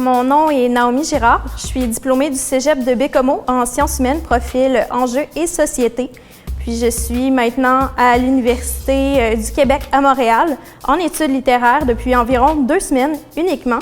Mon nom est Naomi Girard. Je suis diplômée du Cégep de Baie-Comeau en sciences humaines, profil enjeux et société. Puis je suis maintenant à l'Université du Québec à Montréal en études littéraires depuis environ 2 semaines uniquement.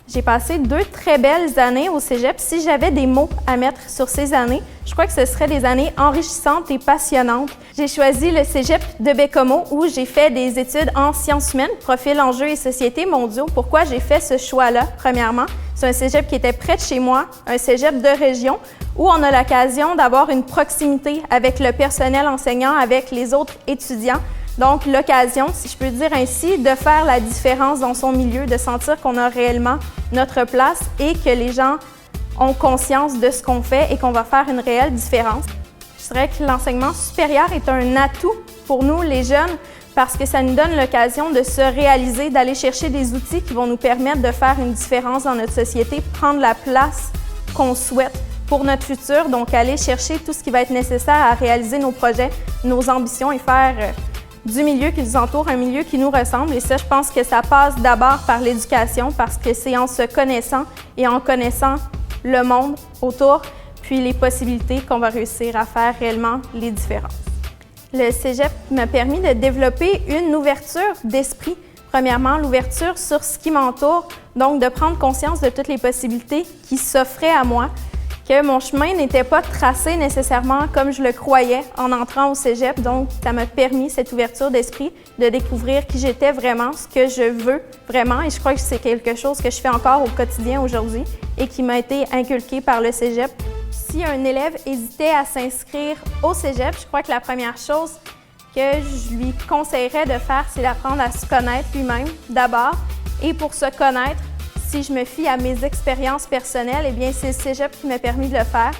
J'ai passé 2 très belles années au Cégep. Si j'avais des mots à mettre sur ces années, je crois que ce seraient des années enrichissantes et passionnantes. J'ai choisi le Cégep de Baie-Comeau où j'ai fait des études en sciences humaines, profil enjeux et société mondiaux. Pourquoi j'ai fait ce choix-là? Premièrement, c'est un Cégep qui était près de chez moi, un Cégep de région où on a l'occasion d'avoir une proximité avec le personnel enseignant, avec les autres étudiants. Donc, l'occasion, si je peux dire ainsi, de faire la différence dans son milieu, de sentir qu'on a réellement notre place et que les gens ont conscience de ce qu'on fait et qu'on va faire une réelle différence. Je dirais que l'enseignement supérieur est un atout pour nous, les jeunes, parce que ça nous donne l'occasion de se réaliser, d'aller chercher des outils qui vont nous permettre de faire une différence dans notre société, prendre la place qu'on souhaite pour notre futur, donc aller chercher tout ce qui va être nécessaire à réaliser nos projets, nos ambitions et faire du milieu qui nous entoure, un milieu qui nous ressemble. Et ça, je pense que ça passe d'abord par l'éducation parce que c'est en se connaissant et en connaissant le monde autour, puis les possibilités qu'on va réussir à faire réellement les différences. Le Cégep m'a permis de développer une ouverture d'esprit. Premièrement, l'ouverture sur ce qui m'entoure, donc de prendre conscience de toutes les possibilités qui s'offraient à moi, que mon chemin n'était pas tracé nécessairement comme je le croyais en entrant au Cégep. Donc, ça m'a permis, cette ouverture d'esprit, de découvrir qui j'étais vraiment, ce que je veux vraiment. Et je crois que c'est quelque chose que je fais encore au quotidien aujourd'hui et qui m'a été inculqué par le Cégep. Si un élève hésitait à s'inscrire au Cégep, je crois que la première chose que je lui conseillerais de faire, c'est d'apprendre à se connaître lui-même d'abord. Et pour se connaître, si je me fie à mes expériences personnelles, eh bien c'est le Cégep qui m'a permis de le faire.